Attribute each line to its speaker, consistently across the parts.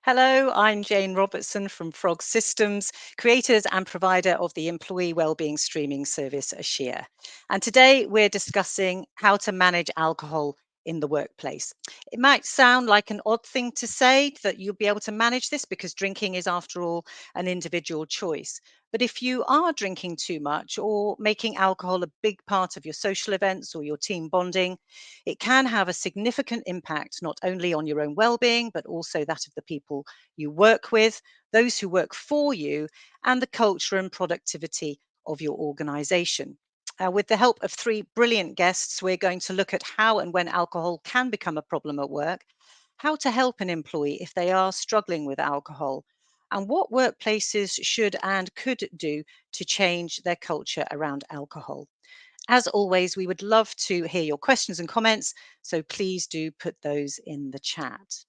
Speaker 1: Hello, I'm Jane Robertson from Frog Systems, creators and provider of the employee wellbeing streaming service Ashia. And today we're discussing how to manage alcohol in the workplace. It might sound like an odd thing to say that you'll be able to manage this because drinking is, after all, an individual choice. But if you are drinking too much or making alcohol a big part of your social events or your team bonding, it can have a significant impact not only on your own well-being, but also that of the people you work with, those who work for you, and the culture and productivity of your organization. With the help of three brilliant guests, we're going to look at how and when alcohol can become a problem at work, how to help an employee if they are struggling with alcohol, and what workplaces should and could do to change their culture around alcohol. As always, we would love to hear your questions and comments, so please do put those in the chat.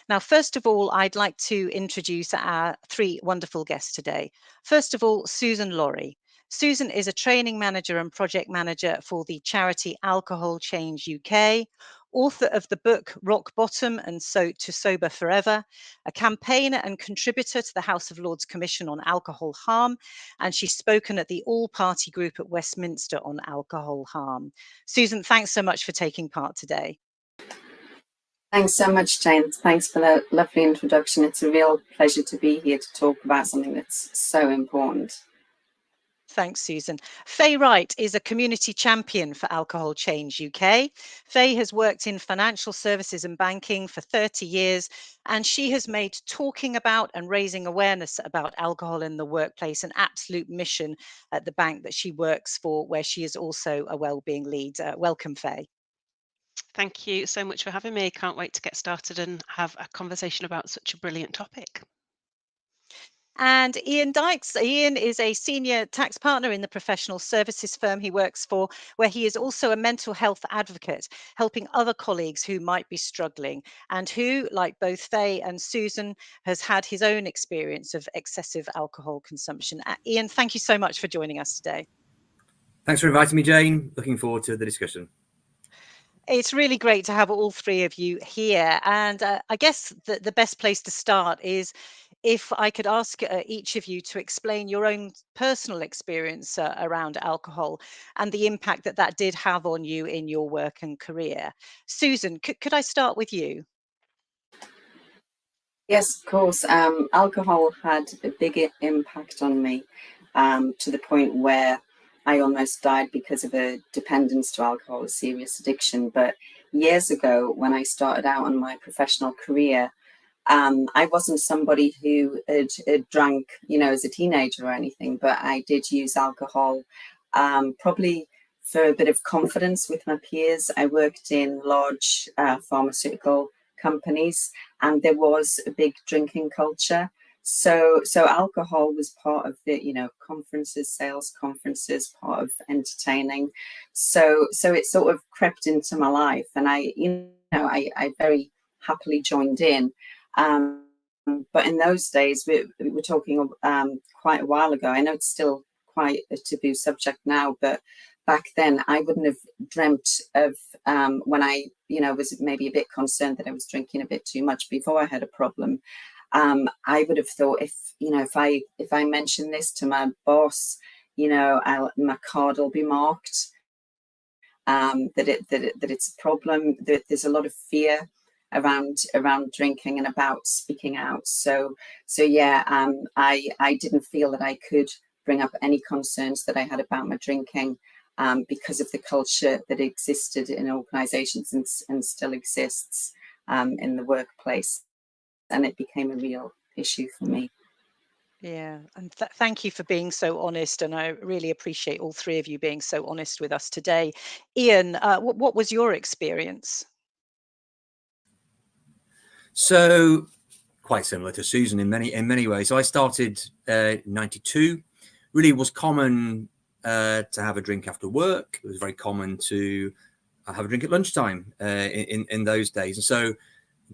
Speaker 1: Now, first of all, I'd like to introduce our three wonderful guests today. First of all, Susan Laurie. Susan is a training manager and project manager for the charity Alcohol Change UK, author of the book Rock Bottom and So to Sober Forever, a campaigner and contributor to the House of Lords Commission on Alcohol Harm, and she's spoken at the all-party group at Westminster on alcohol harm. Susan, thanks so much for taking part today.
Speaker 2: Thanks so much, Jane. Thanks for the lovely introduction. It's a real pleasure to be here to talk about something that's so important.
Speaker 1: Thanks, Susan. Faye Wright is a community champion for Alcohol Change UK. Faye has worked in financial services and banking for 30 years, and she has made talking about and raising awareness about alcohol in the workplace an absolute mission at the bank that she works for, where she is also a wellbeing lead. Welcome, Faye.
Speaker 3: Thank you so much for having me. Can't wait to get started and have a conversation about such a brilliant topic.
Speaker 1: And Ian Dykes. Ian is a senior tax partner in the professional services firm he works for, where he is also a mental health advocate, helping other colleagues who might be struggling and who, like both Faye and Susan, has had his own experience of excessive alcohol consumption. Ian, thank you so much for joining us today.
Speaker 4: Thanks for inviting me, Jane. Looking forward to the discussion.
Speaker 1: It's really great to have all three of you here. And I guess the best place to start is if I could ask each of you to explain your own personal experience around alcohol and the impact that that did have on you in your work and career. Susan, could I start with you?
Speaker 2: Yes, of course. Alcohol had a big impact on me to the point where I almost died because of a dependence to alcohol, a serious addiction. But years ago, when I started out on my professional career, I wasn't somebody who had drank, as a teenager or anything, but I did use alcohol probably for a bit of confidence with my peers. I worked in large pharmaceutical companies, and there was a big drinking culture. So alcohol was part of the, conferences, sales conferences, part of entertaining. So it sort of crept into my life, and I very happily joined in. But in those days, we were talking quite a while ago. I know it's still quite a taboo subject now, but back then I wouldn't have dreamt of when I, was maybe a bit concerned that I was drinking a bit too much before I had a problem. I would have thought if I mention this to my boss, my card will be marked. That it's a problem. That there's a lot of fear around drinking and about speaking out. So yeah, I didn't feel that I could bring up any concerns that I had about my drinking because of the culture that existed in organizations and still exists in the workplace. And it became a real issue for me.
Speaker 1: Yeah, and thank you for being so honest. And I really appreciate all three of you being so honest with us today. Ian, what was your experience?
Speaker 4: So quite similar to Susan in many ways. So I started in 92. Really was common to have a drink after work. It was very common to have a drink at lunchtime in those days. And so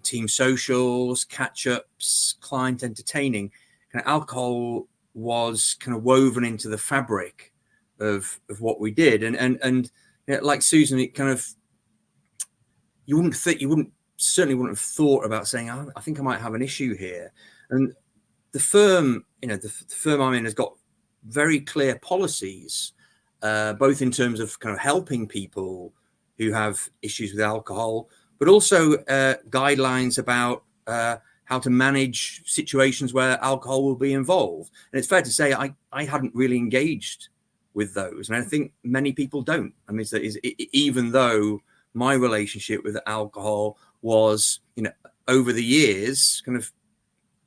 Speaker 4: team socials, catch-ups, client entertaining, kind of alcohol was kind of woven into the fabric of what we did. And like Susan, it kind of, you wouldn't certainly wouldn't have thought about saying, oh, I think I might have an issue here. And the firm, the firm I'm in has got very clear policies, both in terms of kind of helping people who have issues with alcohol, but also guidelines about how to manage situations where alcohol will be involved. And it's fair to say I hadn't really engaged with those. And I think many people don't. I mean, even though my relationship with alcohol was, over the years, kind of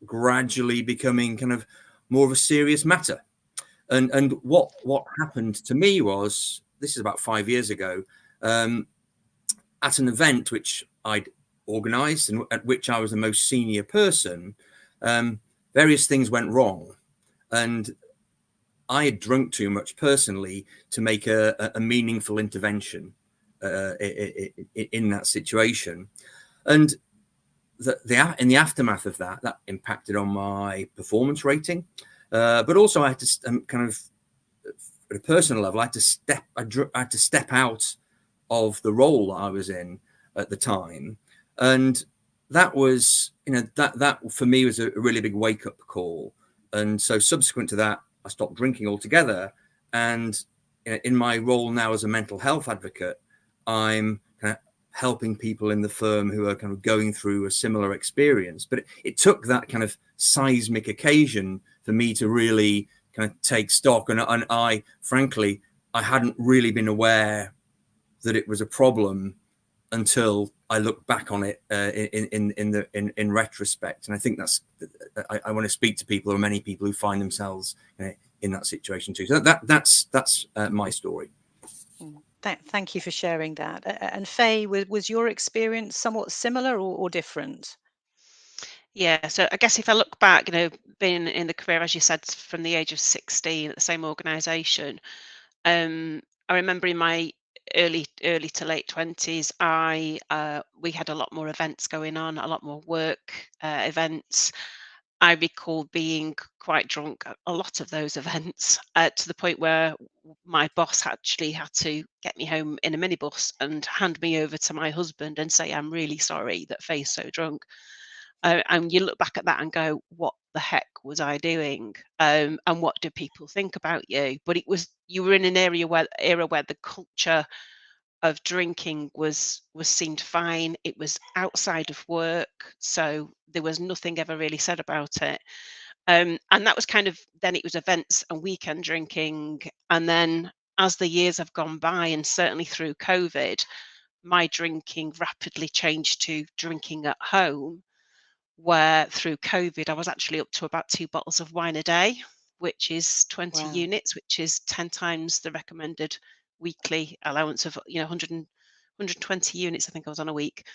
Speaker 4: gradually becoming kind of more of a serious matter. And what happened to me was, this is about 5 years ago, at an event which I'd organised and at which I was the most senior person, various things went wrong. And I had drunk too much personally to make a meaningful intervention in that situation. And in the aftermath of that impacted on my performance rating. But also I had to kind of, at a personal level, I had to step out of the role that I was in at the time. And that was, that for me was a really big wake up call. And so subsequent to that, I stopped drinking altogether. And in my role now as a mental health advocate, I'm kind of helping people in the firm who are kind of going through a similar experience. But it took that kind of seismic occasion for me to really kind of take stock. And I, frankly, I hadn't really been aware that it was a problem until I look back on it in retrospect. And I think I want to speak to people, or many people who find themselves in that situation too. So that's my story.
Speaker 1: Thank you for sharing that. And Faye, was your experience somewhat similar or different?
Speaker 3: Yeah, so I guess if I look back, being in the career, as you said, from the age of 16 at the same organisation, I remember in my early to late 20s, we had a lot more events going on, a lot more work events. I recall being quite drunk at a lot of those events, to the point where my boss actually had to get me home in a minibus and hand me over to my husband and say, "I'm really sorry that Faye's so drunk." And you look back at that and go, what the heck was I doing? And what do people think about you? But you were in an era where the culture of drinking was seemed fine. It was outside of work, so there was nothing ever really said about it. And that was kind of, then it was events and weekend drinking. And then as the years have gone by, and certainly through COVID, my drinking rapidly changed to drinking at home, where through COVID, I was actually up to about 2 bottles of wine a day, which is 20
Speaker 1: Wow.
Speaker 3: units, which is 10 times the recommended weekly allowance of 120 units, I think I was on a week.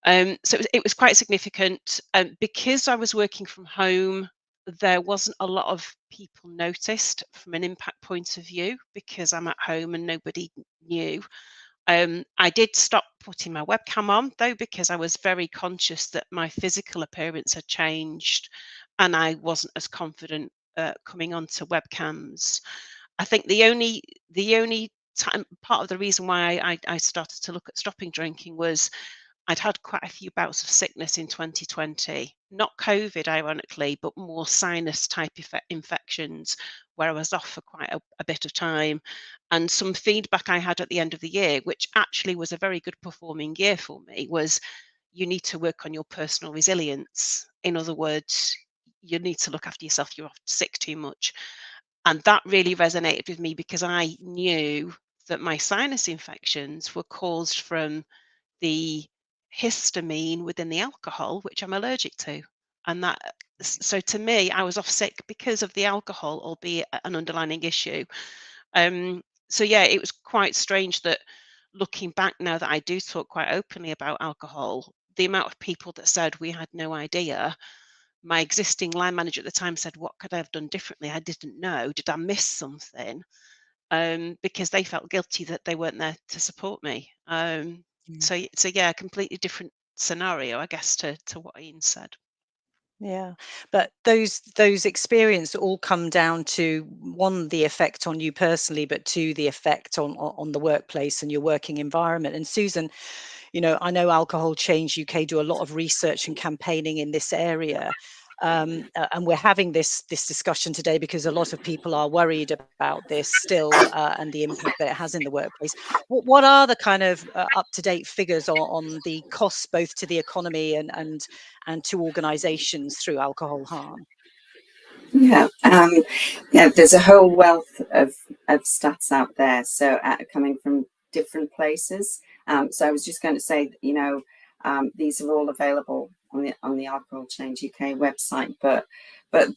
Speaker 3: So it was quite significant. Because I was working from home, there wasn't a lot of people noticed from an impact point of view, because I'm at home and nobody knew. I did stop putting my webcam on, though, because I was very conscious that my physical appearance had changed and I wasn't as confident coming onto webcams. I think the only time, part of the reason why I started to look at stopping drinking, was I'd had quite a few bouts of sickness in 2020, not COVID, ironically, but more sinus type infections, where I was off for quite a bit of time. And some feedback I had at the end of the year, which actually was a very good performing year for me, was you need to work on your personal resilience. In other words, you need to look after yourself. You're off sick too much. And that really resonated with me, because I knew that my sinus infections were caused from the histamine within the alcohol, which I'm allergic to. And so to me, I was off sick because of the alcohol, albeit an underlying issue. So yeah, it was quite strange that, looking back now that I do talk quite openly about alcohol, the amount of people that said we had no idea. My existing line manager at the time said, "What could I have done differently? I didn't know. Did I miss something?" Because they felt guilty that they weren't there to support me. So yeah, completely different scenario, I guess, to what Ian said.
Speaker 1: Yeah, but those experiences all come down to, one, the effect on you personally, but two, the effect on the workplace and your working environment. And Susan, I know Alcohol Change UK do a lot of research and campaigning in this area. And we're having this discussion today because a lot of people are worried about this still, and the impact that it has in the workplace. What are the kind of up-to-date figures on the costs both to the economy and to organisations through alcohol harm?
Speaker 2: Yeah, there's a whole wealth of stats out there, so coming from different places. So I was just going to say that, these are all available on the Alcohol Change UK website, but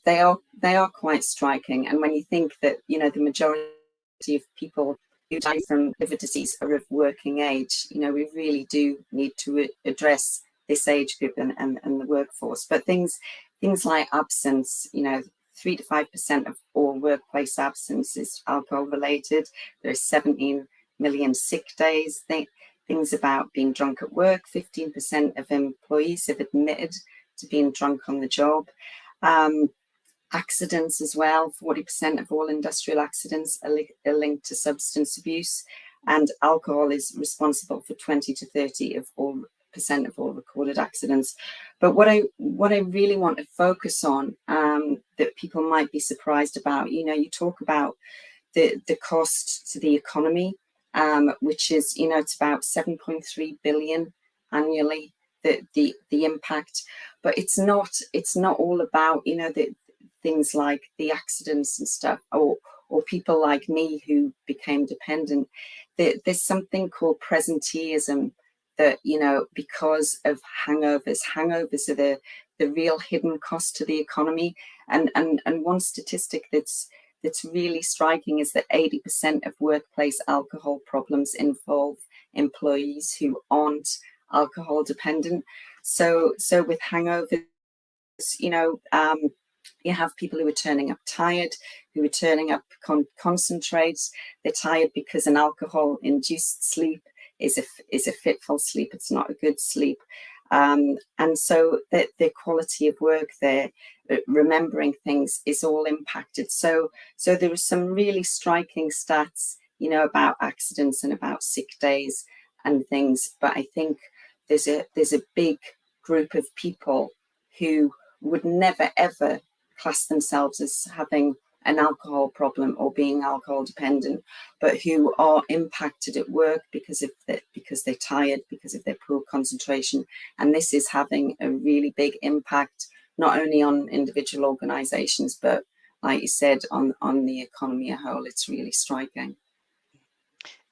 Speaker 2: they are quite striking. And when you think that the majority of people who die from liver disease are of working age, we really do need to address this age group and the workforce. But things like absence, 3 to 5% of all workplace absence is alcohol related. There are 17 million sick days. Things about being drunk at work. 15% of employees have admitted to being drunk on the job. Accidents as well. 40% of all industrial accidents are linked to substance abuse, and alcohol is responsible for 20 to 30% of all recorded accidents. But what I really want to focus on, that people might be surprised about, you talk about the cost to the economy, which is it's about 7.3 billion annually, the impact. But it's not all about the things like the accidents and stuff, or people like me who became dependent. There's something called presenteeism, that because of hangovers are the real hidden cost to the economy. And one statistic that's really striking is that 80% of workplace alcohol problems involve employees who aren't alcohol dependent. So with hangovers, you have people who are turning up tired, who are turning up concentrates. They're tired because an alcohol-induced sleep is a fitful sleep. It's not a good sleep. And so their quality of work, their remembering things is all impacted. So there are some really striking stats, about accidents and about sick days and things. But I think there's a big group of people who would never ever class themselves as having an alcohol problem or being alcohol dependent, but who are impacted at work because they're tired, because of their poor concentration. And this is having a really big impact, not only on individual organizations, but like you said, on the economy as a whole. It's really striking.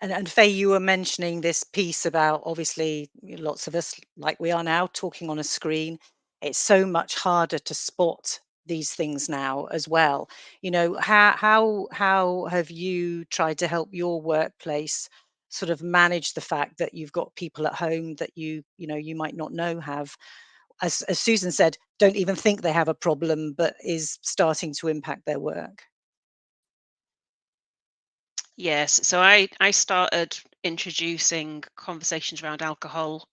Speaker 1: And Faye, you were mentioning this piece about, obviously lots of us, like we are now, talking on a screen. It's so much harder to spot these things now as well. How have you tried to help your workplace sort of manage the fact that you've got people at home that you might not know have, as Susan said, don't even think they have a problem, but is starting to impact their work?
Speaker 3: Yes, so I started introducing conversations around alcohol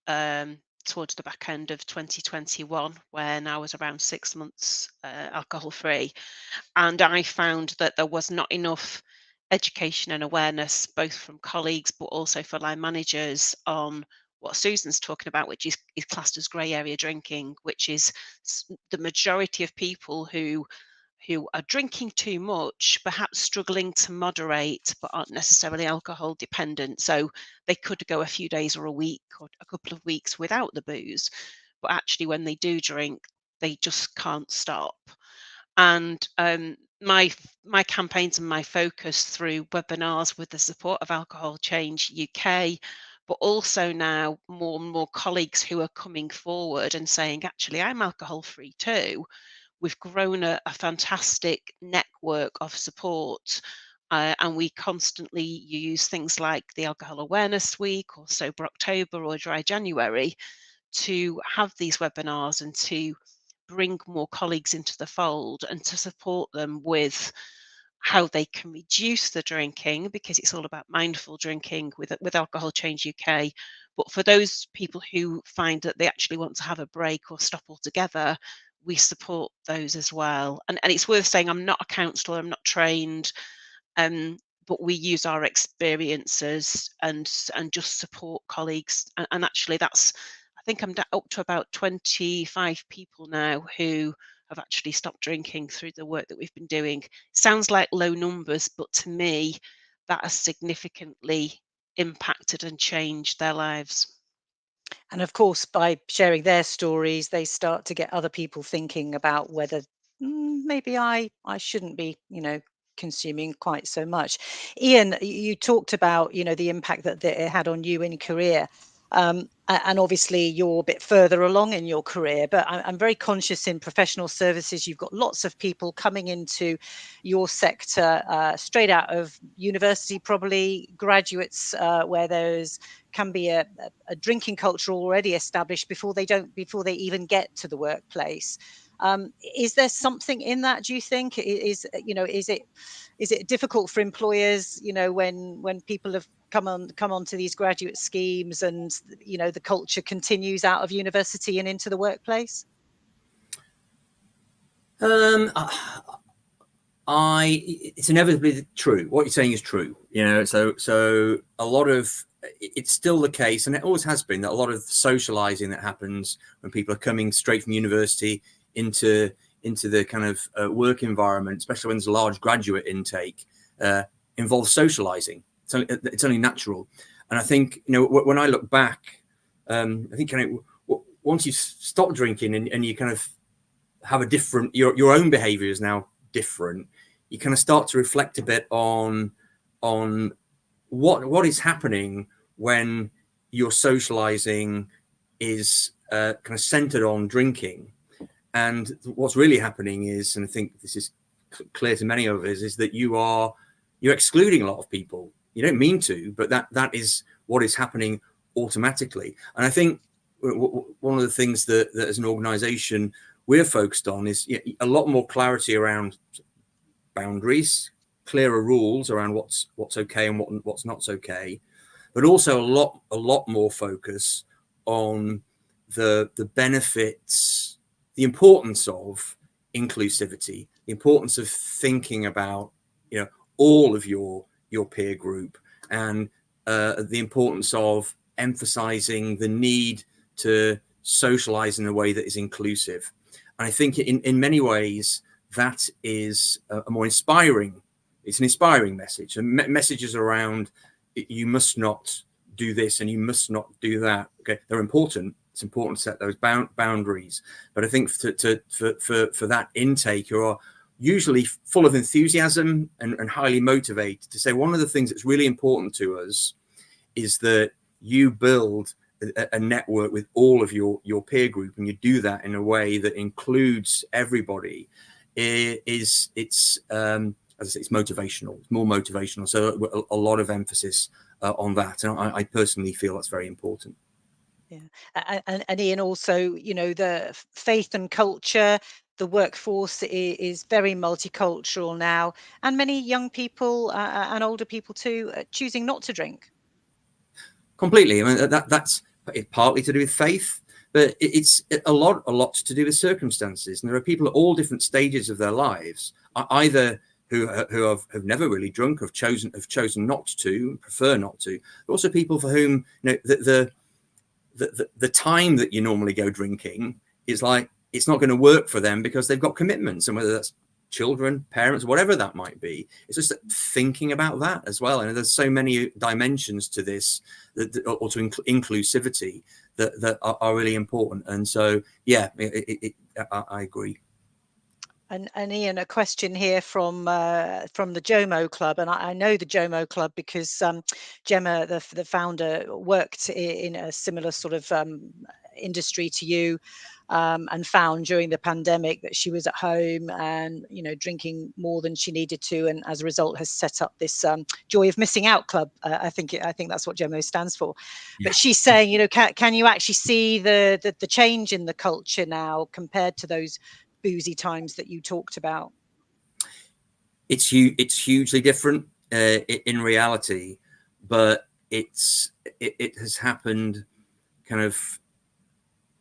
Speaker 3: towards the back end of 2021, when I was around 6 months alcohol free, and I found that there was not enough education and awareness, both from colleagues but also for line managers, on what Susan's talking about, which is classed as grey area drinking, which is the majority of people who are drinking too much, perhaps struggling to moderate, but aren't necessarily alcohol dependent. So they could go a few days or a week or a couple of weeks without the booze, but actually when they do drink, they just can't stop. And my campaigns and my focus through webinars with the support of Alcohol Change UK, but also now more and more colleagues who are coming forward and saying, actually, I'm alcohol free too. We've grown a fantastic network of support, and we constantly use things like the Alcohol Awareness Week, or Sober October, or Dry January, to have these webinars and to bring more colleagues into the fold and to support them with how they can reduce the drinking, because it's all about mindful drinking with Alcohol Change UK. But for those people who find that they actually want to have a break or stop altogether, we support those as well. And it's worth saying, I'm not a counsellor, I'm not trained, but we use our experiences and just support colleagues. And actually, that's, I think I'm up to about 25 people now who have actually stopped drinking through the work that we've been doing. Sounds like low numbers, but to me, that has significantly impacted and changed their lives.
Speaker 1: And of course, by sharing their stories, they start to get other people thinking about whether maybe I shouldn't be, consuming quite so much. Ian, you talked about, the impact that it had on you in career. And obviously you're a bit further along in your career, but I'm very conscious in professional services. You've got lots of people coming into your sector straight out of university, probably graduates, where can be a drinking culture already established before they even get to the workplace. Is there something in that, do you think? Is it difficult for employers, when people have come onto these graduate schemes and the culture continues out of university and into the workplace?
Speaker 4: It's inevitably true. What you're saying is true. So a lot of it's still the case, and it always has been, that a lot of socializing that happens when people are coming straight from university into the kind of work environment, especially when there's a large graduate intake, involves socializing. It's only natural. And I think, when I look back, I think once you stop drinking and you kind of have a different, your own behavior is now different, you kind of start to reflect a bit on what is happening when your socializing is kind of centered on drinking. And what's really happening is, and I think this is clear to many of us, is that you're excluding a lot of people. You don't mean to, but that is what is happening automatically. And I think one of the things that as an organization we're focused on is a lot more clarity around boundaries, clearer rules around what's okay and what's not okay, but also a lot more focus on the benefits, the importance of inclusivity, the importance of thinking about all of your peer group, and the importance of emphasizing the need to socialize in a way that is inclusive. And I think in many ways that is a more inspiring, it's an inspiring message, and messages around you must not do this and you must not do that. Okay, they're important. It's important to set those boundaries. But I think for that intake, who are usually full of enthusiasm and highly motivated, to say one of the things that's really important to us is that you build a network with all of your peer group, and you do that in a way that includes everybody. It's as I say, it's motivational. It's more motivational. So a lot of emphasis on that, and I personally feel that's very important.
Speaker 1: Yeah, and Ian, also, the faith and culture, the workforce is very multicultural now, and many young people and older people too choosing not to drink.
Speaker 4: Completely. I mean, that's partly to do with faith, but it's a lot to do with circumstances. And there are people at all different stages of their lives, either who have never really drunk, have chosen not to, prefer not to, but also people for whom the time that you normally go drinking is like, it's not going to work for them because they've got commitments, and whether that's children, parents, whatever that might be, it's just thinking about that as well. And there's so many dimensions to this, or to inclusivity, that are really important. And so, yeah, I agree.
Speaker 1: And Ian, a question here from the JOMO Club, and I know the JOMO Club because Gemma, the founder, worked in a similar sort of industry to you, and found during the pandemic that she was at home and drinking more than she needed to, and as a result has set up this Joy of Missing Out Club. I think that's what JOMO stands for. Yeah. But she's saying, can you actually see the change in the culture now compared to those boozy times that you talked about?
Speaker 4: It's hugely different in reality, but it has happened kind of.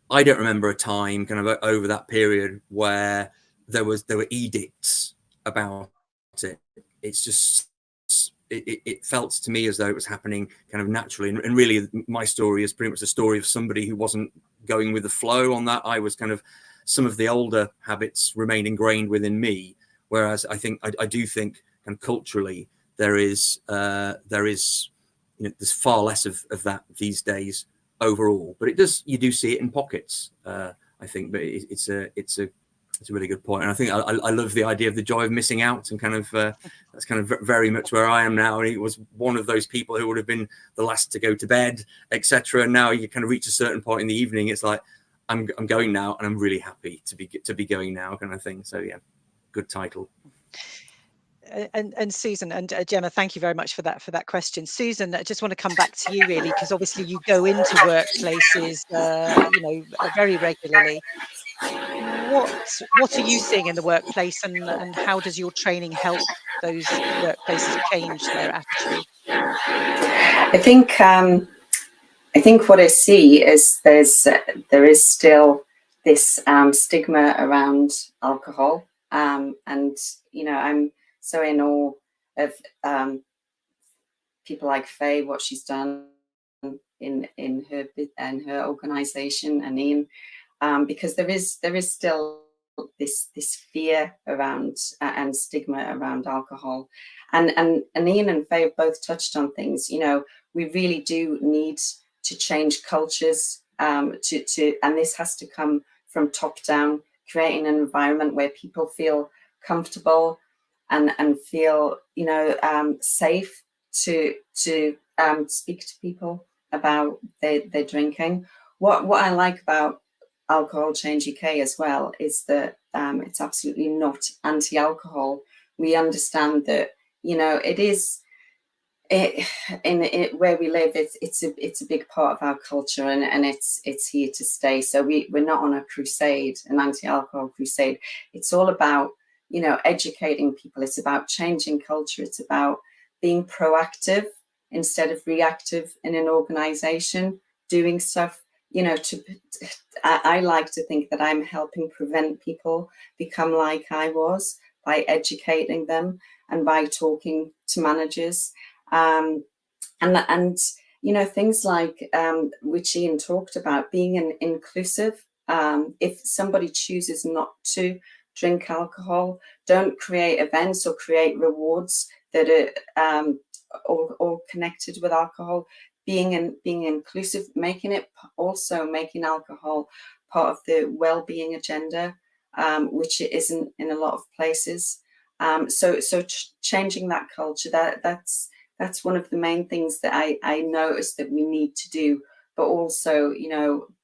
Speaker 4: I don't remember a time kind of over that period where there were edicts about it. It's just it felt to me as though it was happening kind of naturally. And really, my story is pretty much the story of somebody who wasn't going with the flow on that. I was kind of, some of the older habits remain ingrained within me, whereas I do think kind of culturally there is there's far less of that these days overall. But you do see it in pockets, I think. But it's a really good point. And I think I love the idea of the joy of missing out, and kind of that's kind of very much where I am now. And it was one of those people who would have been the last to go to bed, etc. And now you kind of reach a certain point in the evening, it's like, I'm going now, and I'm really happy to be going now, kind of thing. So yeah, good title.
Speaker 1: And Susan and Gemma, thank you very much for that question. Susan, I just want to come back to you really, because obviously you go into workplaces, very regularly. What are you seeing in the workplace, and how does your training help those workplaces change their attitude?
Speaker 2: I think what I see is there is still this stigma around alcohol, and I'm so in awe of people like Faye, what she's done in her organisation, and Ian, because there is still this fear around and stigma around alcohol, and Ian and Faye have both touched on things. We really do need to change cultures, and this has to come from top down, creating an environment where people feel comfortable and feel safe to speak to people about their drinking. What I like about Alcohol Change UK as well is that it's absolutely not anti-alcohol. We understand that it is where we live. It's a big part of our culture, and it's here to stay. So we're not on a crusade, an anti-alcohol crusade. It's all about educating people. It's about changing culture. It's about being proactive instead of reactive in an organization, doing stuff, I like to think that I'm helping prevent people become like I was by educating them and by talking to managers. And things like, which Ian talked about, being an inclusive. If somebody chooses not to drink alcohol, don't create events or create rewards that are all connected with alcohol. Being inclusive, making alcohol part of the wellbeing agenda, which it isn't in a lot of places. So changing that culture, that's one of the main things that I noticed that we need to do. But also,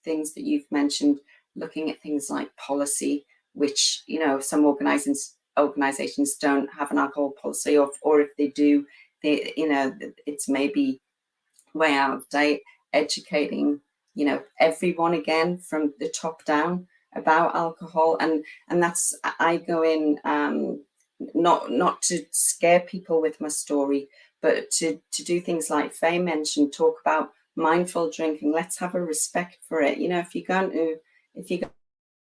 Speaker 2: things that you've mentioned, looking at things like policy, which some organizations don't have an alcohol policy, or if they do, it's maybe way out of date. Educating everyone again from the top down about alcohol, and that's, I go in not to scare people with my story, but to do things like Faye mentioned, talk about mindful drinking. Let's have a respect for it. If you're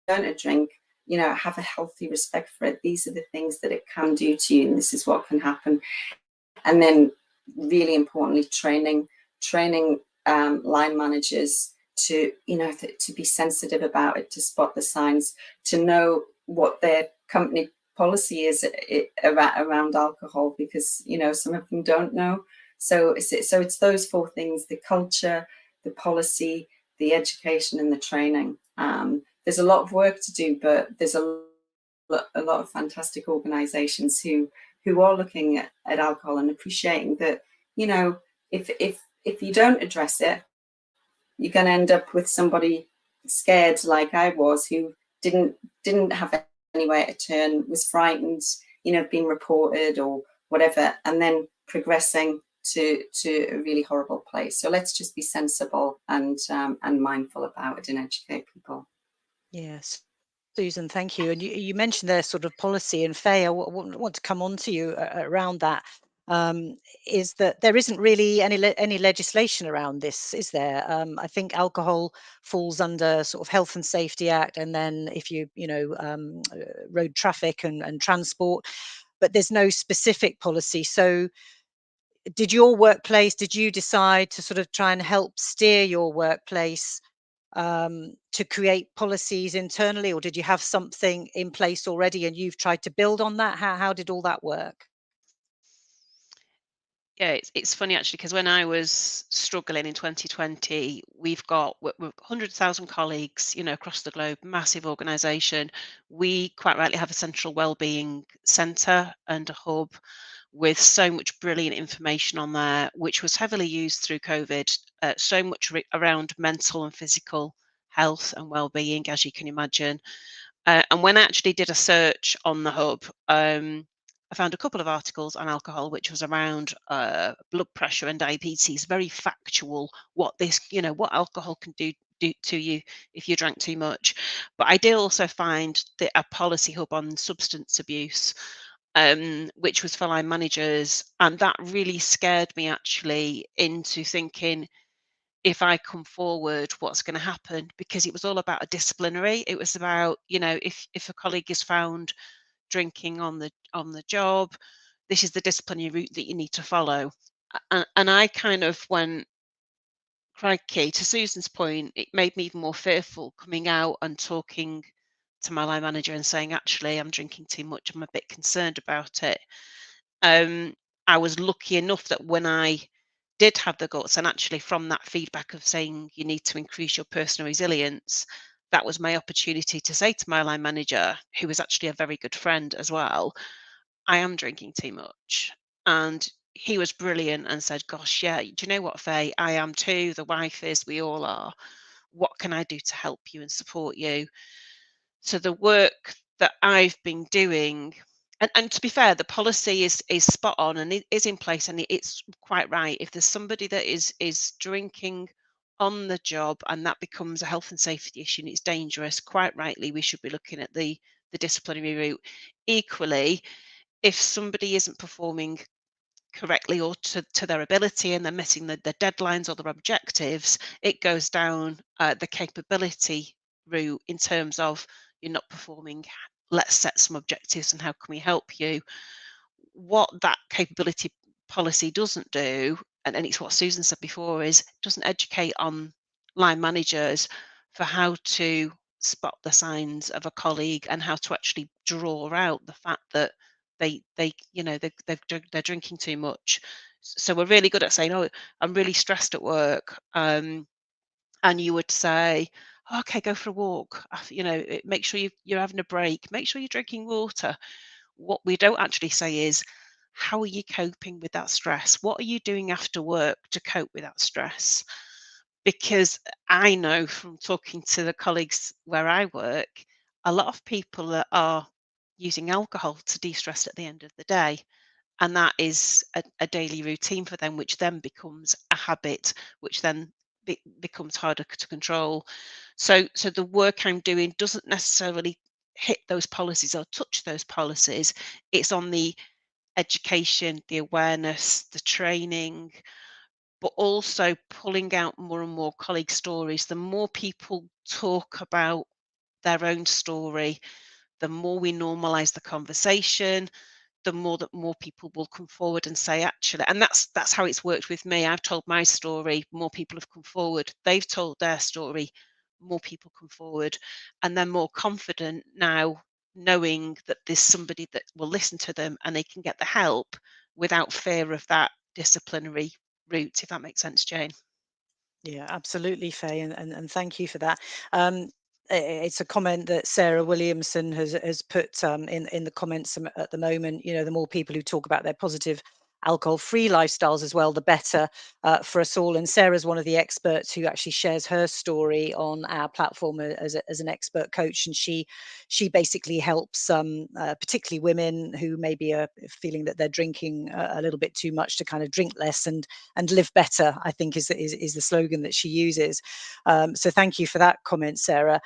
Speaker 2: going to drink, have a healthy respect for it. These are the things that it can do to you, and this is what can happen. And then really importantly, training line managers to to be sensitive about it, to spot the signs, to know what their company policy is around alcohol, because some of them don't know. So it's those four things: the culture, the policy, the education, and the training. There's a lot of work to do, but there's a lot of fantastic organizations who are looking at alcohol and appreciating that if you don't address it, you're going to end up with somebody scared like I was, who didn't have anywhere to turn, was frightened, being reported or whatever, and then progressing to a really horrible place. So let's just be sensible and mindful about it and educate people.
Speaker 1: Yes. Susan, thank you. And you mentioned their sort of policy, and Faye, I want to come on to you around that. Is that there isn't really any legislation around this, is there? I think alcohol falls under sort of Health and Safety Act, and then if road traffic and transport, but there's no specific policy. So did your workplace, did you decide to sort of try and help steer your workplace to create policies internally, or did you have something in place already and you've tried to build on that? How did all that work?
Speaker 3: Yeah, it's funny actually, because when I was struggling in 2020, we've 100,000 colleagues, across the globe, massive organisation. We quite rightly have a central wellbeing centre and a hub with so much brilliant information on there, which was heavily used through COVID. So much around mental and physical health and well-being, as you can imagine. And when I actually did a search on the hub, I found a couple of articles on alcohol, which was around blood pressure and diabetes, very factual. What alcohol can do to you if you drank too much. But I did also find a policy hub on substance abuse, which was for line managers, and that really scared me actually into thinking, if I come forward, what's going to happen? Because it was all about a disciplinary. It was about, if a colleague is found drinking on the job, this is the disciplinary route that you need to follow. And I kind of went, crikey, to Susan's point, it made me even more fearful coming out and talking to my line manager and saying, actually, I'm drinking too much. I'm a bit concerned about it. I was lucky enough that when I did have the guts, and actually from that feedback of saying you need to increase your personal resilience, that was my opportunity to say to my line manager, who was actually a very good friend as well, I am drinking too much. And he was brilliant and said, gosh, yeah, do you know what, Faye? I am too. The wife is, we all are. What can I do to help you and support you? So the work that I've been doing, and to be fair, the policy is spot on and it is in place, and it's quite right. If there's somebody that is drinking on the job and that becomes a health and safety issue and it's dangerous, quite rightly we should be looking at the disciplinary route. Equally, if somebody isn't performing correctly or to their ability and they're missing the deadlines or their objectives, it goes down the capability route in terms of, you're not performing, let's set some objectives and how can we help you. What that capability policy doesn't do, and it's what Susan said before, is it doesn't educate on line managers for how to spot the signs of a colleague and how to actually draw out the fact that they're drinking too much. So we're really good at saying, oh, I'm really stressed at work, and you would say, okay, go for a walk, make sure you're having a break, make sure you're drinking water. What we don't actually say is, how are you coping with that stress? What are you doing after work to cope with that stress? Because I know from talking to the colleagues where I work, a lot of people that are using alcohol to de-stress at the end of the day. And that is a daily routine for them, which then becomes a habit, which then becomes harder to control. So the work I'm doing doesn't necessarily hit those policies or touch those policies. It's on the education, the awareness, the training, but also pulling out more and more colleague stories. The more people talk about their own story, the more we normalize the conversation, the more people will come forward and say, actually, and that's how it's worked with me. I've told my story, more people have come forward. They've told their story, more people come forward, and they're more confident now, knowing that there's somebody that will listen to them and they can get the help without fear of that disciplinary route, if that makes sense, Jane.
Speaker 1: Yeah, absolutely, Faye, and thank you for that. It's a comment that Sarah Williamson has put in the comments at the moment. The more people who talk about their positive alcohol-free lifestyles as well, the better for us all. And Sarah's one of the experts who actually shares her story on our platform as an expert coach, and she basically helps particularly women who maybe are feeling that they're drinking a little bit too much to kind of drink less and live better, I think is the slogan that she uses. So thank you for that comment, Sarah.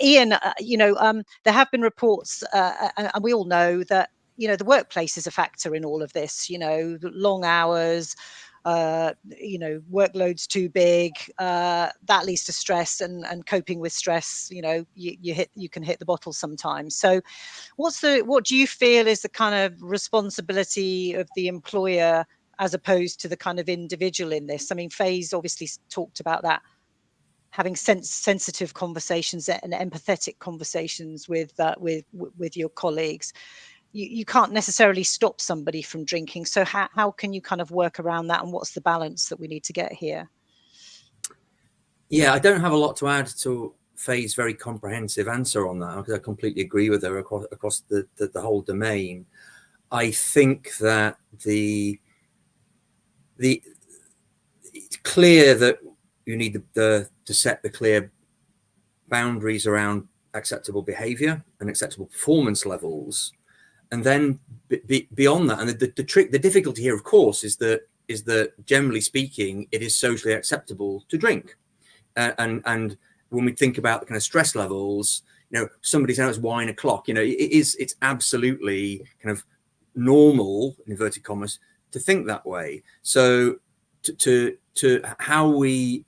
Speaker 1: Ian, there have been reports, and we all know that the workplace is a factor in all of this. Long hours, workload's too big, that leads to stress, and coping with stress. You can hit the bottle sometimes. So what do you feel is the kind of responsibility of the employer as opposed to the kind of individual in this? I mean, Faye's obviously talked about that, having sensitive conversations and empathetic conversations with your colleagues. You can't necessarily stop somebody from drinking. So how can you kind of work around that, and what's the balance that we need to get here?
Speaker 4: Yeah, I don't have a lot to add to Faye's very comprehensive answer on that, because I completely agree with her across the whole domain. I think that it's clear that you need to set the clear boundaries around acceptable behavior and acceptable performance levels. And then beyond that, and the difficulty here, of course, is that generally speaking, it is socially acceptable to drink. And when we think about the kind of stress levels, somebody says it's wine o'clock, it's absolutely kind of normal, in inverted commas, to think that way. So to how we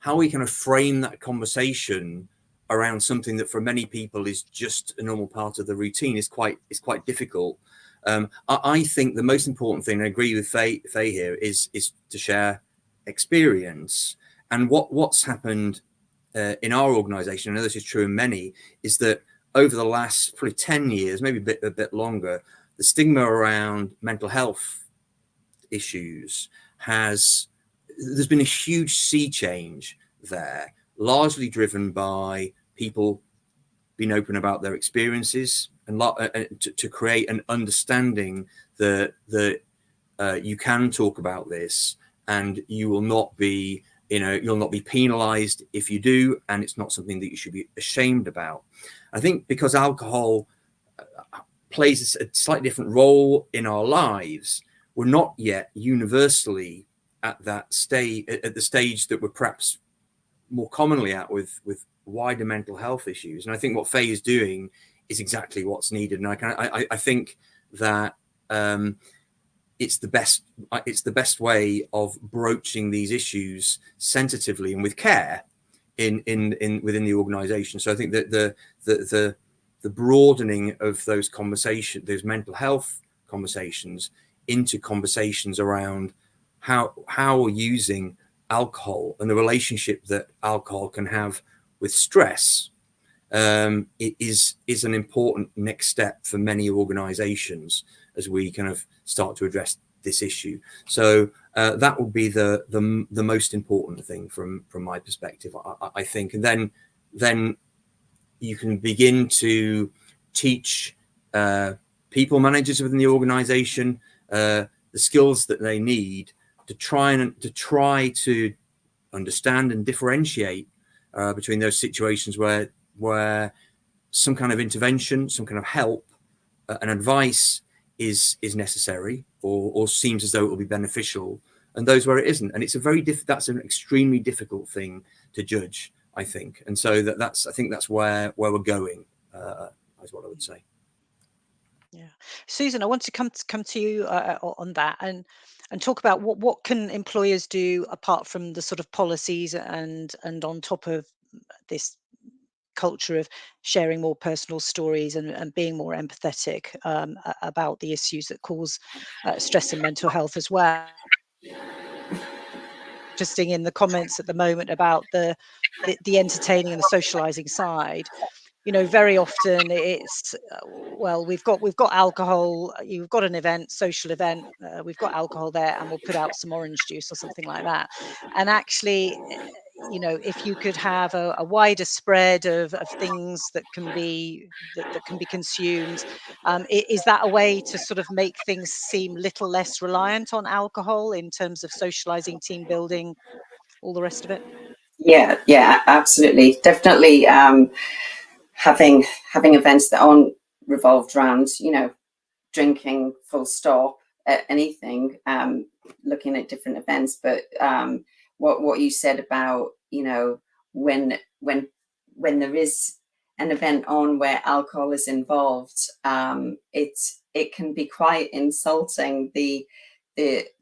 Speaker 4: kind of frame that conversation around something that for many people is just a normal part of the routine is quite difficult. I think the most important thing, and I agree with Faye here, is to share experience. And what's happened in our organization, I know this is true in many, is that over the last probably 10 years, maybe a bit longer, the stigma around mental health issues there's been a huge sea change there, largely driven by people being open about their experiences and to create an understanding that you can talk about this, and you will not be you'll not be penalized if you do, and it's not something that you should be ashamed about. I think because alcohol plays a slightly different role in our lives, we're not yet universally at the stage that we're perhaps more commonly at with wider mental health issues. And I think what Faye is doing is exactly what's needed. And I think that it's the best way of broaching these issues sensitively and with care within the organization. So I think that the broadening of those conversations, those mental health conversations, into conversations around how we're using alcohol and the relationship that alcohol can have with stress, it is an important next step for many organizations as we kind of start to address this issue. So that would be the most important thing from my perspective, I think. And then you can begin to teach people managers within the organization the skills that they need to try to understand and differentiate between those situations where some kind of intervention, some kind of help and advice is necessary or seems as though it will be beneficial, and those where it isn't. And it's that's an extremely difficult thing to judge, I think. And so I think that's where we're going, is what I would say.
Speaker 1: Yeah, Susan, I want to come to you on that and talk about what can employers do apart from the sort of policies and on top of this culture of sharing more personal stories and being more empathetic about the issues that cause stress and mental health as well. Interesting in the comments at the moment about the entertaining and the socializing side. Very often it's well, we've got alcohol, you've got an event, social event, we've got alcohol there, and we'll put out some orange juice or something like that. And actually, if you could have a wider spread of things that can be consumed, is that a way to sort of make things seem little less reliant on alcohol in terms of socializing, team building, all the rest of it?
Speaker 2: Yeah, absolutely, definitely. Having events that aren't revolved around drinking full stop, anything, looking at different events. But what you said about when there is an event on where alcohol is involved, it can be quite insulting, the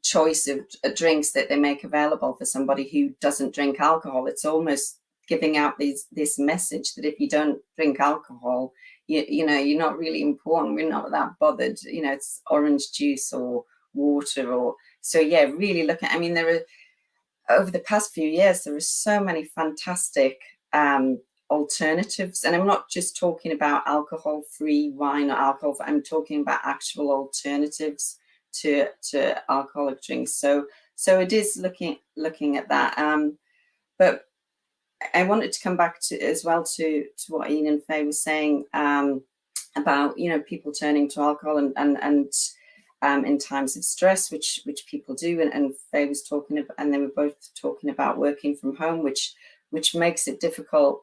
Speaker 2: choice of drinks that they make available for somebody who doesn't drink alcohol. It's almost giving out this message that if you don't drink alcohol, you're not really important, we're not that bothered, it's orange juice or water or yeah, really looking. I mean, there are, over the past few years, there are so many fantastic alternatives, and I'm not just talking about alcohol-free wine or alcohol. I'm talking about actual alternatives to alcoholic drinks. So it is looking at that. But I wanted to come back to as well to what Ian and Faye was saying about, you know, people turning to alcohol and in times of stress, which people do, and Faye was talking about, and they were both talking about working from home, which makes it difficult,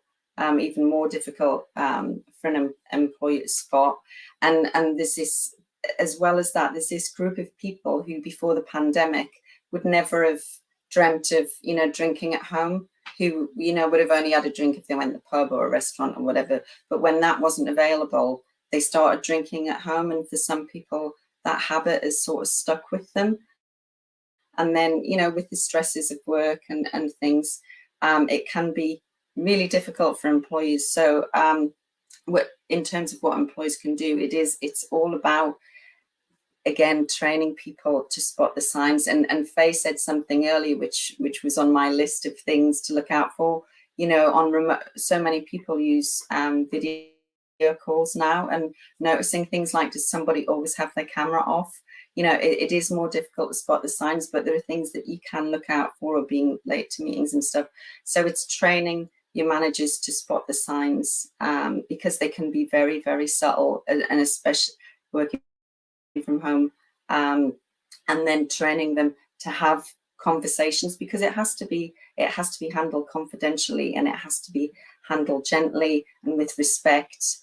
Speaker 2: even more difficult for an employer to spot. And there's this, as well as that, there's this group of people who before the pandemic would never have dreamt of, you know, drinking at home, who, you know, would have only had a drink if they went to the pub or a restaurant or whatever. But when that wasn't available, they started drinking at home. And for some people, that habit is sort of stuck with them. And then, you know, with the stresses of work and things, it can be really difficult for employees. So in terms of what employees can do, it's all about, again, training people to spot the signs. And Faye said something earlier, which was on my list of things to look out for. You know, on remote, so many people use video calls now, and noticing things like, does somebody always have their camera off? You know, it is more difficult to spot the signs, but there are things that you can look out for, or being late to meetings and stuff. So it's training your managers to spot the signs, because they can be very, very subtle, and especially working from home, and then training them to have conversations, because it has to be handled confidentially, and it has to be handled gently and with respect.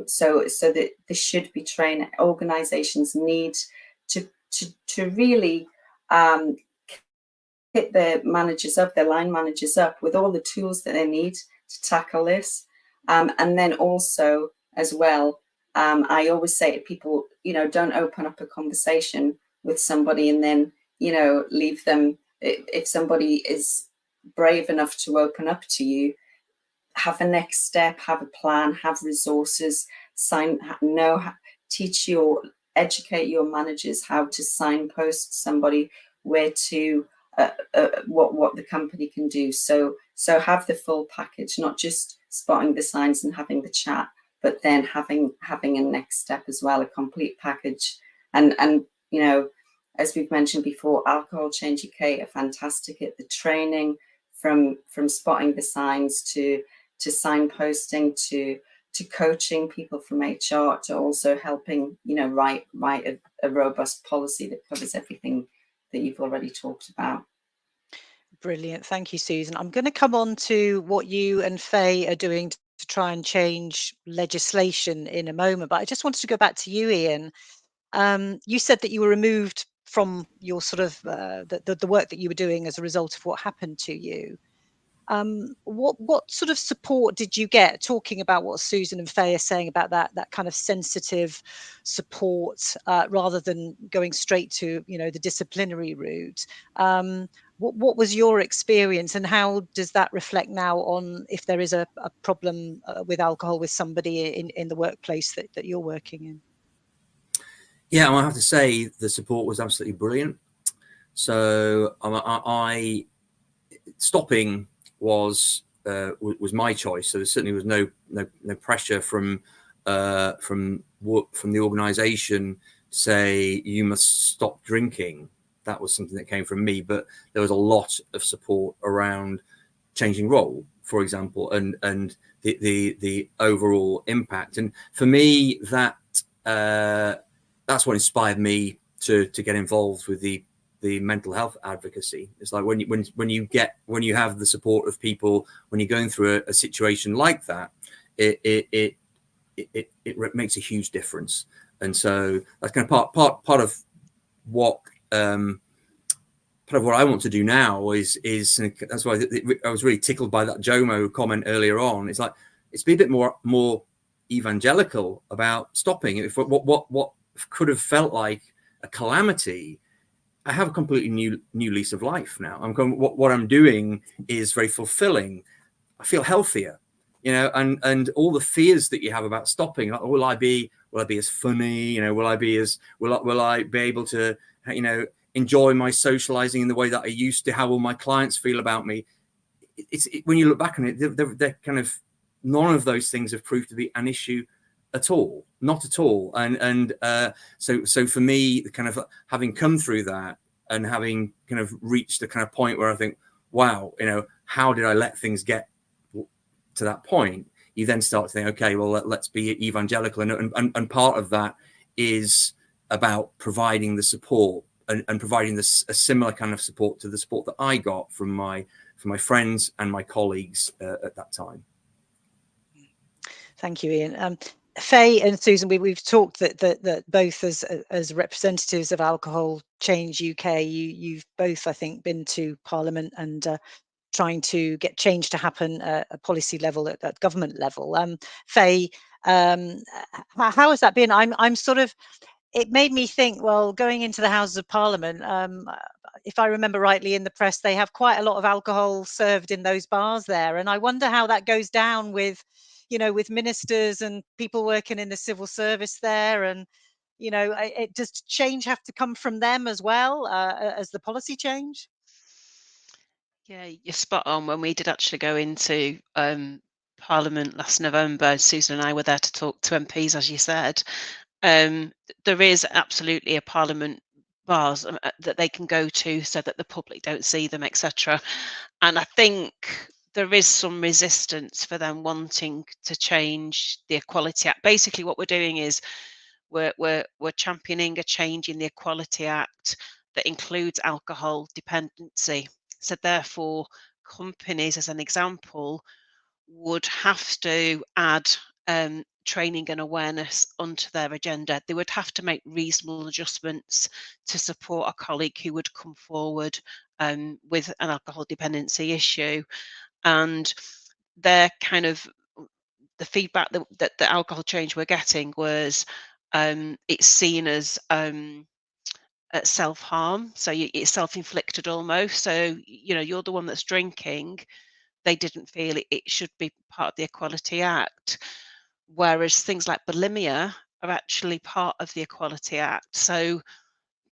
Speaker 2: So that there should be training. Organizations need to really hit their managers up, their line managers up, with all the tools that they need to tackle this. And then also as well, I always say to people, you know, don't open up a conversation with somebody and then, you know, leave them. If somebody is brave enough to open up to you, have a next step, have a plan, have resources, educate your managers how to signpost somebody where to, what the company can do. So have the full package, not just spotting the signs and having the chat, but then having a next step as well, a complete package. And you know, as we've mentioned before, Alcohol Change UK are fantastic at the training, from spotting the signs to signposting to coaching people from HR, to also helping, you know, write a robust policy that covers everything that you've already talked about.
Speaker 1: Brilliant. Thank you, Susan. I'm going to come on to what you and Faye are doing to try and change legislation in a moment, but I just wanted to go back to you, Ian. You said that you were removed from your sort of the work that you were doing as a result of what happened to you. What sort of support did you get, talking about what Susan and Faye are saying about that kind of sensitive support, rather than going straight to, you know, the disciplinary route? What was your experience, and how does that reflect now on if there is a problem with alcohol with somebody in the workplace that you're working in?
Speaker 4: Yeah, I have to say the support was absolutely brilliant. So I stopping was my choice. So there certainly was no pressure from the organisation to say you must stop drinking. That was something that came from me, but there was a lot of support around changing role, for example, and the overall impact. And for me, that's what inspired me to get involved with the mental health advocacy. It's like when you have the support of people when you're going through a situation like that, it makes a huge difference. And so that's kind of part of what I want to do now is that's why I was really tickled by that Jomo comment earlier on. It's like, it's be a bit more evangelical about stopping. If what could have felt like a calamity, I have a completely new lease of life now. What I'm doing is very fulfilling. I feel healthier, you know, and all the fears that you have about stopping, like, will I be as funny, you know, will I be able to, you know, enjoy my socializing in the way that I used to? How will my clients feel about me? When you look back on it, they're kind of, none of those things have proved to be an issue at all, not at all. And so for me, kind of having come through that and having kind of reached the kind of point where I think, wow, how did I let things get to that point? You then start to think, okay, well, let's be evangelical. And part of that is about providing the support and providing a similar kind of support to the support that I got from my friends and my colleagues at that time.
Speaker 1: Thank you, Ian. Faye and Susan, we've talked that both as representatives of Alcohol Change UK, you've both, I think, been to Parliament and trying to get change to happen at a policy level, at government level. Faye, how has that been? I'm sort of, it made me think, well, going into the Houses of Parliament, if I remember rightly in the press, they have quite a lot of alcohol served in those bars there. And I wonder how that goes down with, with ministers and people working in the civil service there. And, does change have to come from them as well as the policy change?
Speaker 3: Yeah, you're spot on. When we did actually go into Parliament last November, Susan and I were there to talk to MPs, as you said. There is absolutely a Parliament bars that they can go to so that the public don't see them, etc. And I think there is some resistance for them wanting to change the Equality Act. Basically, what we're doing is we're championing a change in the Equality Act that includes alcohol dependency. So therefore, companies, as an example, would have to add training and awareness onto their agenda. They would have to make reasonable adjustments to support a colleague who would come forward with an alcohol dependency issue. And they're kind of, the feedback that the alcohol change we're getting was it's seen as self-harm, so it's self-inflicted almost. So you're the one that's drinking. They didn't feel it should be part of the Equality Act, whereas things like bulimia are actually part of the Equality Act. So,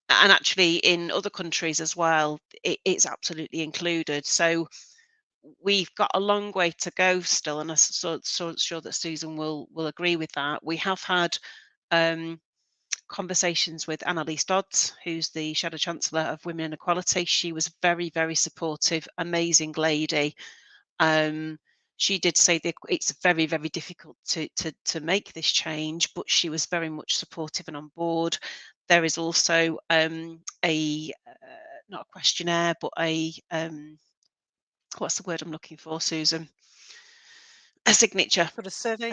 Speaker 3: and actually in other countries as well, it's absolutely included. So we've got a long way to go still, and I'm so sure that Susan will agree with that. We have had conversations with Annalise Dodds, who's the Shadow Chancellor of Women and Equality. She was very, very supportive, amazing lady. She did say that it's very, very difficult to make this change, but she was very much supportive and on board. There is also a not a questionnaire, but a what's the word I'm looking for, Susan? A signature.
Speaker 1: Sort of survey?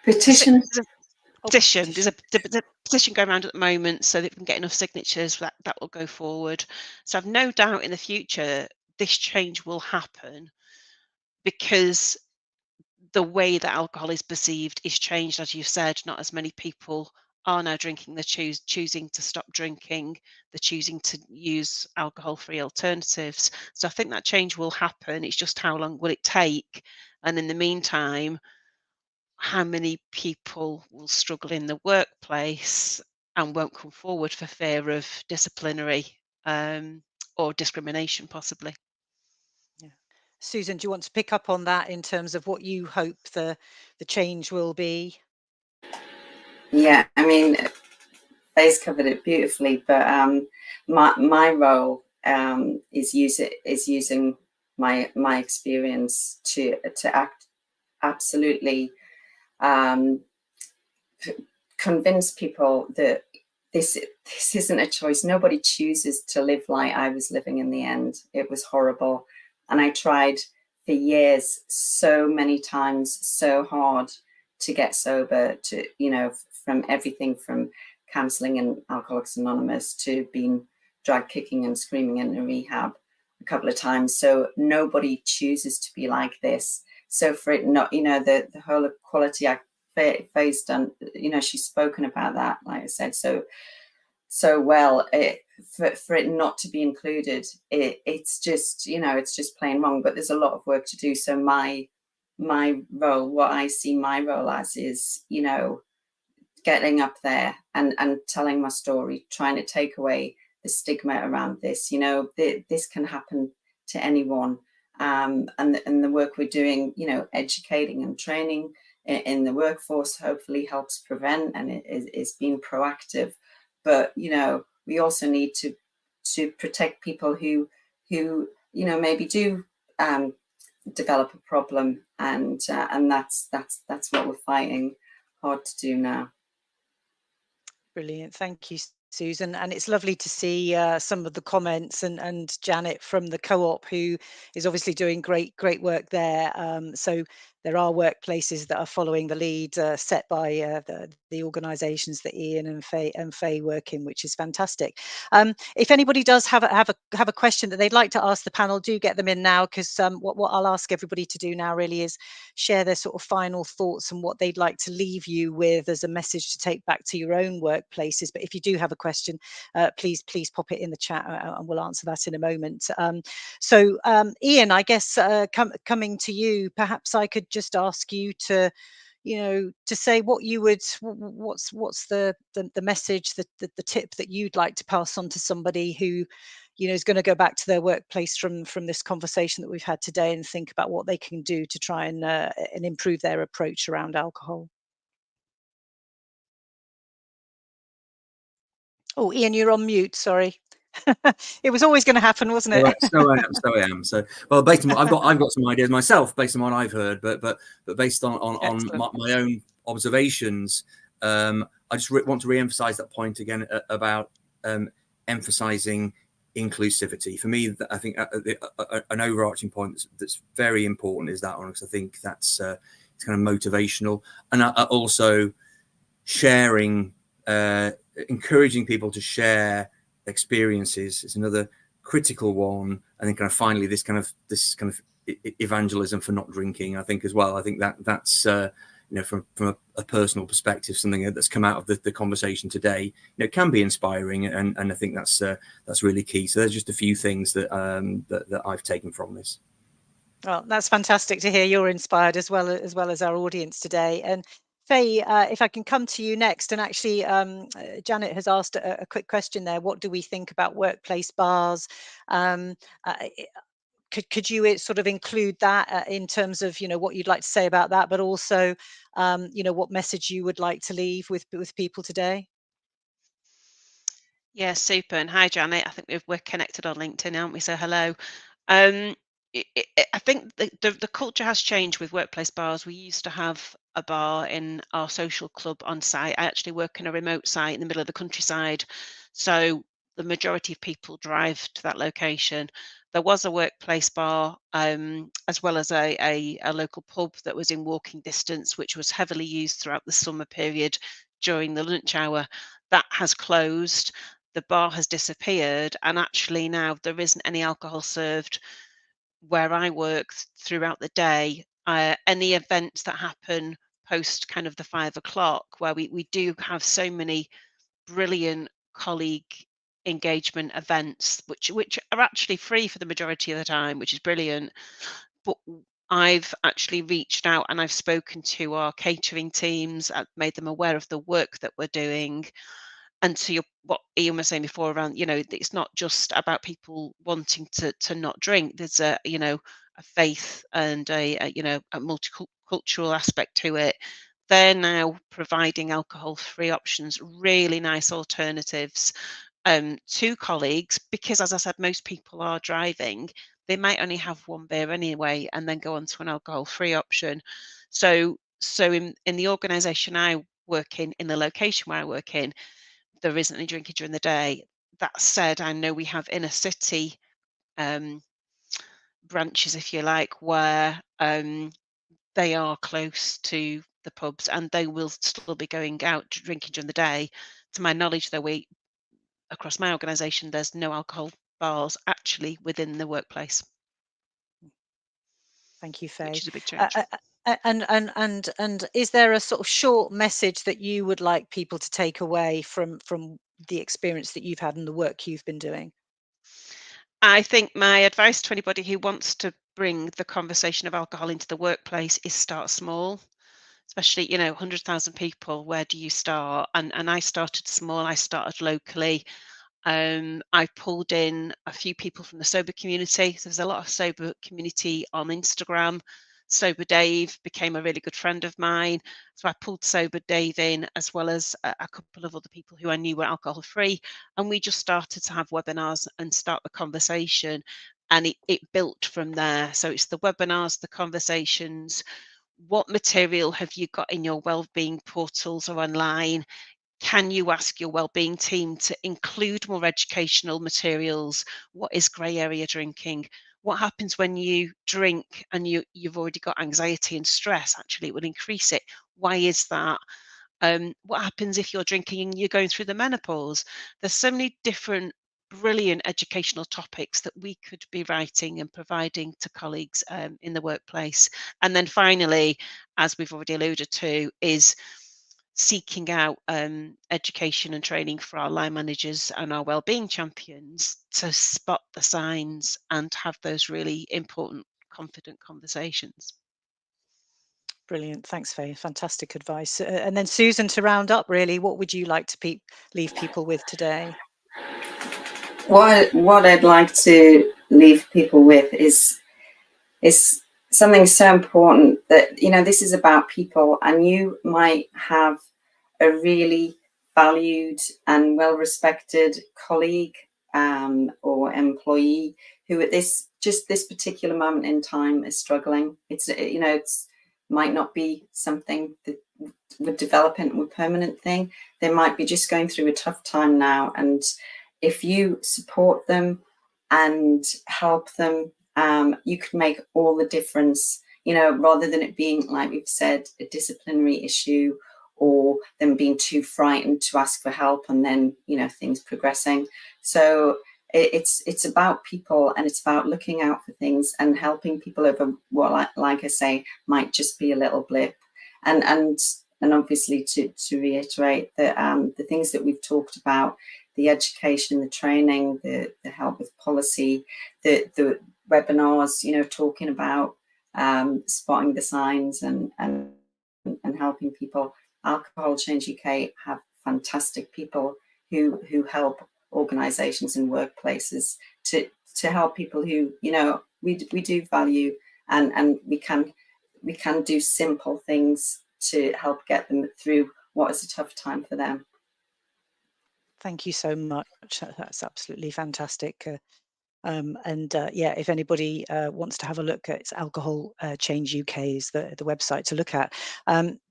Speaker 2: Petition.
Speaker 3: Petition. There's a petition going around at the moment, so that we can get enough signatures that will go forward. So I've no doubt in the future this change will happen, because the way that alcohol is perceived is changed, as you said. Not as many people are now drinking. They're choosing to stop drinking. They're choosing to use alcohol-free alternatives. So I think that change will happen. It's just how long will it take? And in the meantime, how many people will struggle in the workplace and won't come forward for fear of disciplinary or discrimination, possibly.
Speaker 1: Yeah. Susan, do you want to pick up on that in terms of what you hope the change will be?
Speaker 2: Yeah, I mean, Faye's covered it beautifully, but my role is using my experience to act absolutely convince people that this isn't a choice. Nobody chooses to live like I was living in the end. It was horrible. And I tried for years, so many times, so hard to get sober, to, from everything from counselling and Alcoholics Anonymous to being dragged kicking and screaming in a rehab a couple of times. So nobody chooses to be like this. So for it not, the whole Equality Act, Faye's done, she's spoken about that, like I said, so well. For it not to be included, it's just, it's just plain wrong. But there's a lot of work to do. So my role, what I see my role as, is, getting up there and telling my story, trying to take away stigma around this. You know, this can happen to anyone. And the work we're doing, you know, educating and training in the workforce hopefully helps prevent, and it is being proactive. But, you know, we also need to protect people who you know, maybe do develop a problem, and that's what we're fighting hard to do now.
Speaker 1: Brilliant. Thank you, Susan. And it's lovely to see some of the comments, and Janet from the co-op, who is obviously doing great work there. So there are workplaces that are following the lead set by the organisations that Ian and Faye work in, which is fantastic. If anybody does have a question that they'd like to ask the panel, do get them in now, because what I'll ask everybody to do now really is share their sort of final thoughts and what they'd like to leave you with as a message to take back to your own workplaces. But if you do have a question, please pop it in the chat, and we'll answer that in a moment. So Ian, I guess coming to you, perhaps I could just ask you to, you know, to say what you would, what's the message, the tip that you'd like to pass on to somebody who, you know, is going to go back to their workplace from this conversation that we've had today, and think about what they can do to try and improve their approach around alcohol. Oh, Ian, you're on mute. Sorry. It was always going to happen, wasn't it?
Speaker 4: So I am. So, well, based on what I've got some ideas myself, based on what I've heard, but based on my own observations, I just want to re-emphasize that point again about emphasizing inclusivity. For me, I think an overarching point that's very important is that one, because I think that's it's kind of motivational, and also sharing, encouraging people to share experiences is another critical one. I think kind of finally this kind of evangelism for not drinking, I think, as well. I think that's you know, from a personal perspective, something that's come out of the conversation today, you know, it can be inspiring, and I think that's really key. So there's just a few things that that I've taken from this.
Speaker 1: Well, that's fantastic to hear you're inspired as well as our audience today. And Faye, if I can come to you next, and actually Janet has asked a quick question there. What do we think about workplace bars? Could you sort of include that in terms of, you know, what you'd like to say about that, but also, you know, what message you would like to leave with people today?
Speaker 3: Yeah, super. And hi, Janet. I think we're connected on LinkedIn, aren't we? So hello. I think the culture has changed with workplace bars. We used to have a bar in our social club on site. I actually work in a remote site in the middle of the countryside, so the majority of people drive to that location. There was a workplace bar, as well as a local pub that was in walking distance, which was heavily used throughout the summer period during the lunch hour. That has closed. The bar has disappeared, and actually now there isn't any alcohol served where I work throughout the day. Any events that happen post kind of the 5 o'clock, where we do have so many brilliant colleague engagement events, which are actually free for the majority of the time, which is brilliant. But I've actually reached out and I've spoken to our catering teams. I've made them aware of the work that we're doing. And to what Ian was saying before around, you know, it's not just about people wanting to not drink. There's a, you know, a faith and a you know, a multicultural aspect to it. They're now providing alcohol-free options, really nice alternatives to colleagues, because, as I said, most people are driving. They might only have one beer anyway, and then go on to an alcohol-free option. So in the organisation I work in the location where I work in, there isn't any drinking during the day. That said, I know we have inner city branches, if you like, where they are close to the pubs and they will still be going out drinking during the day. To my knowledge, though, across my organisation, there's no alcohol bars actually within the workplace.
Speaker 1: Thank you, Faye.
Speaker 3: Which is a big change.
Speaker 1: And is there a sort of short message that you would like people to take away from the experience that you've had and the work you've been doing?
Speaker 3: I think my advice to anybody who wants to bring the conversation of alcohol into the workplace is start small. Especially, you know, 100,000 people, where do you start? And I started small. I started locally. I pulled in a few people from the sober community. So there's a lot of sober community on Instagram. Sober Dave became a really good friend of mine. So I pulled Sober Dave in, as well as a couple of other people who I knew were alcohol free. And we just started to have webinars and start the conversation. And it built from there. So it's the webinars, the conversations. What material have you got in your wellbeing portals or online? Can you ask your wellbeing team to include more educational materials? What is grey area drinking? What happens when you drink and you've already got anxiety and stress? Actually, it will increase it. Why is that? What happens if you're drinking and you're going through the menopause? There's so many different brilliant educational topics that we could be writing and providing to colleagues in the workplace. And then finally, as we've already alluded to, is seeking out education and training for our line managers and our wellbeing champions to spot the signs and have those really important, confident conversations.
Speaker 1: Brilliant. Thanks, Faye. Fantastic advice. And then Susan, to round up, really, what would you like to leave people with today?
Speaker 2: What I'd like to leave people with is something so important, that, you know, this is about people, and you might have a really valued and well-respected colleague or employee who at this particular moment in time is struggling. It's, you know, it's might not be something that would develop into a permanent thing. They might be just going through a tough time now, and if you support them and help them, you can make all the difference, you know, rather than it being, like we've said, a disciplinary issue, or them being too frightened to ask for help and then, you know, things progressing. So it's about people, and it's about looking out for things and helping people over what, like I say, might just be a little blip. And obviously to reiterate that the things that we've talked about, the education, the training, the help with policy, the webinars, you know, talking about spotting the signs and helping people. Alcohol Change UK have fantastic people who help organisations and workplaces to help people who, you know, we do value, and we can do simple things to help get them through what is a tough time for them.
Speaker 1: Thank you so much. That's absolutely fantastic. Yeah, if anybody wants to have a look at Alcohol Change UK is the website to look at.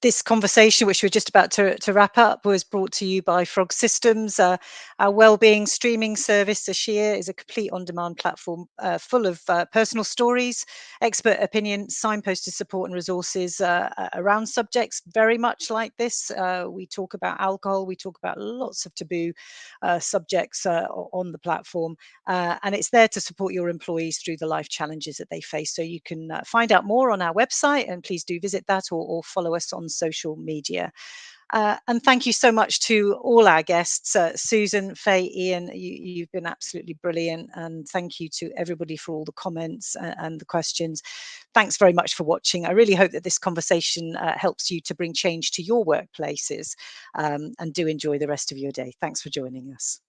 Speaker 1: This conversation, which we're just about to wrap up, was brought to you by Frog Systems. Our wellbeing streaming service, Ashia, is a complete on-demand platform full of personal stories, expert opinion, signposted support and resources around subjects very much like this. We talk about alcohol, we talk about lots of taboo subjects on the platform, and it's there to support your employees through the life challenges that they face. So you can find out more on our website, and please do visit that, or follow us on social media. And thank you so much to all our guests, Susan, Faye, Ian. You've been absolutely brilliant, and thank you to everybody for all the comments and the questions. Thanks very much for watching. I really hope that this conversation helps you to bring change to your workplaces, and do enjoy the rest of your day. Thanks for joining us.